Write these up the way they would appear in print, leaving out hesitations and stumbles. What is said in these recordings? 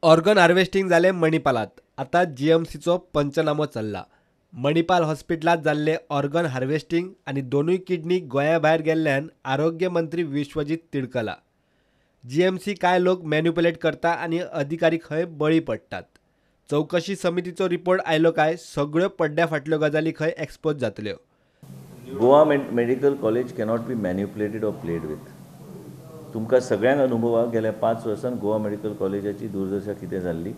Organ harvesting जाले मणिपालात. आता जीएमसीचो पंचनामो चल्ला. मणिपाल हॉस्पिटलात जाल्ले ऑर्गन हार्वेस्टिंग आणि दोनूय किडनी गोंया भायर गेल्ल्यान आरोग्य मंत्री विश्वजीत तिडकला. जीएमसी काय लोक मॅन्युपुलेट करता आणि अधिकारी खंय बळी पडटात. चौकशी समितीचो रिपोर्ट आयलो काय सगळ्यो पड्ड्या फाटल्यो गजाली खंय एक्सपोज जातल्यो. Goa medical college cannot be manipulated or played with. तुमकां सगळ्यांक अनुभवाक गेल्या 5 वर्सांत गोवा मेडिकल कॉलेजाची दुर्दशा कितें जाल्ली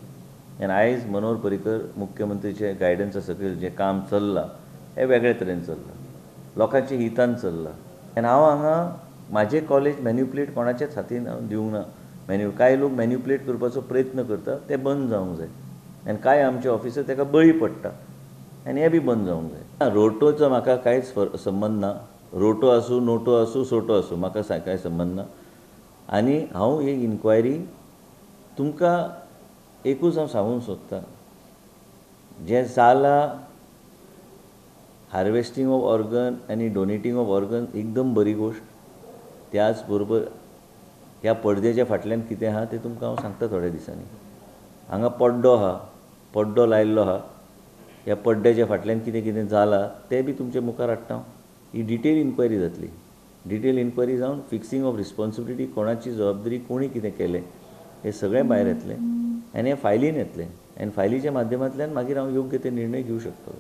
आनी आयज मनोहर पर्रीकर मुख्यमंत्रीचे गायडन्सा सकयल जें काम चल्लां हें वेगळे तरेन चल्लां, लोकांच्या हितान चल्लां. आनी हांव हांगा म्हाजें कॉलेज मॅन्युपुलेट कोणाच्याच हातीन हांव दिवंक ना. कांय लोक मॅन्युपुलेट करपाचो प्रयत्न करता, तें बंद जावंक जाय. आनी कांय आमचे ऑफिसर ताका बळी पडटा आनी हें बी बंद जावंक जाय. रोटोचो म्हाका कांयच संबंद ना. रोटो आसूं, नोटो आसूं, सोटो आसूं, म्हाका कांय संबंद ना. आनी हांव ही इन्क्वायरी तुमकां एकूच हांव सांगूंक सोदतां, जें जालां हार्वेस्टिंग ऑफ ऑर्गन आनी डोनेटींग ऑफ ऑर्गन एकदम बरी गोश्ट. त्याच बरोबर ह्या पडद्याच्या फाटल्यान कितें आहा तें तुमकां हांव सांगता थोड्या दिसांनी. हांगा पड्डो लायिल्लो आहा. ह्या पड्ड्याच्या फाटल्यान कितें कितें जालां तें बी तुमचे मुखार हाडटा. ही डिटेल इन्क्वायरी जातली. डिटेल इन्क्वायरी जावन फिक्सिंग ऑफ रिस्पॉन्सिबिलिटी, कोणाची जबाबदारी, कोणी कितें केलें हें सगळें भायर येतलें आनी हें फायलीन येतलें. आनी फायलीच्या माध्यमांतल्यान मागीर हांव योग्य ते निर्णय घेवंक शकतलो.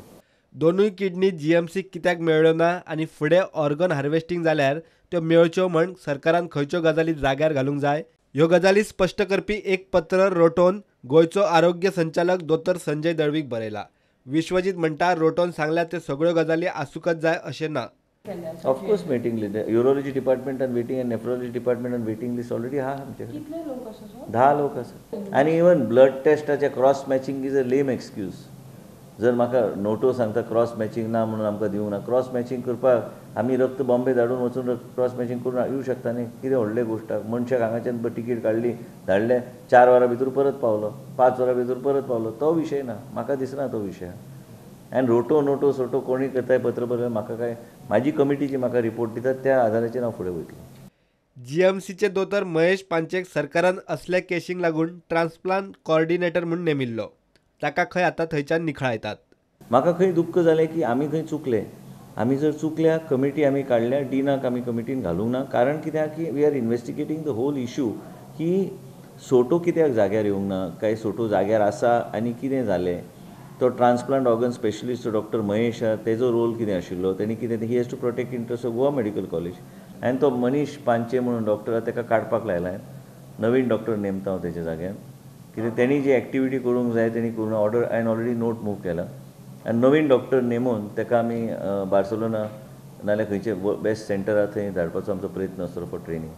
दोनूय किडनी जीएमसीक कित्याक मेळ्ळ्यो ना आनी फुडें ऑर्गन हार्वेस्टिंग जाल्यार त्यो मेळच्यो म्हण सरकारान खंयच्यो गजाली जाग्यार घालूंक जाय ह्यो गजाली स्पश्ट करपी एक पत्र रोटोन गोंयचो आरोग्य संचालक दोतोर संजय दळवीक बरयला. विश्वजीत म्हणटा रोटोन सांगल्या त्यो सगळ्यो गजाली आसूकच जाय अशें ना. ऑफकोर्स वेटिंग लिस्ट, युरोलॉजी डिपार्टमेंटान वेटिंग आनी नेफ्रोलॉजी डिपार्टमेंटान वेटिंग लिस्ट ऑलरेडी आहा आमचे कडेन. 10 लोक आसात. आनी इवन ब्लड टेस्टाचे cross matching is a lame excuse. जर म्हाका नोटो सांगता क्रॉस मॅचिंग ना म्हणून आमकां दिवंक ना. क्रॉस मॅचिंग करपाक आमी रक्त बॉम्बे धाडून वचून क्रॉस मॅचिंग करून येवं शकता न्ही. कितें व्हडले गोश्ट आहा. मनशाक हांगाच्यान तिकेट काडली, धाडले, 4 वरां भितर परत पावलो, 5 वरां भितर परत पावलो, तो विशय ना. म्हाका दिसना तो विशय. आनी रोटो नोटो सोटो कोणी करताय पत्र बरयलें म्हाका काय, म्हाजी कमिटीची म्हाका रिपोर्ट दितात त्या आधाराचेर हांव फुडें वयतलों. जीएमसीचे दोतोर महेश पांचेक सरकारान असले केशींक लागून ट्रान्सप्लांट कॉर्डिनेटर म्हूण नेमिल्लो. ताका खंय आतां थंयच्यान निखळायतात. म्हाका खंय दुख्ख जालें की आमी खंय चुकले. आमी जर चुकल्या, कमिटी आमी काडल्या, डीनाक आमी कमिटीन घालूंक ना. कारण कित्याक की we are investigating the whole issue की सोटो कित्याक जाग्यार येवंक ना, काय सोटो जाग्यार आसा आनी कितें जालें. तो transplant organ specialist doctor Mahesh आहा, तेजो रोल कितें आशिल्लो, तेणी कितें ही has to protect interest of Goa medical college. आनी तो मनीश पांचे म्हणून डॉक्टर आहा ताका काडपाक लायला. नवीन डॉक्टर नेमता हांव तेच्या जाग्यार. कित्याक तेणी जी एक्टिविटी करूंक जाय तेणी करून ऑर्डर हांवें ऑलरेडी नोट मूव केला. आनी नवीन डॉक्टर नेमून ताका आमी बार्सोलोना नाल्यार खंयचे बेस्ट सेंटर आहा थंय धाडपाचो आमचो प्रयत्न आसतलो फॉर ट्रेनिंग.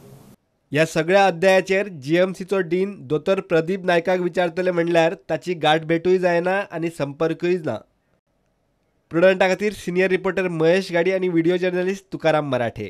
ह्या सगळ्या अध्यायाचेर जीएमसीचो डीन दोतोर प्रदीप नायकाक विचारतले म्हणल्यार ताची गाठ भेटूय जायना आनी संपर्कूय ना. प्रुडंटा खातीर सिनियर रिपोर्टर महेश गाडी आनी व्हिडिओ जर्नलिस्ट तुकाराम मराठे.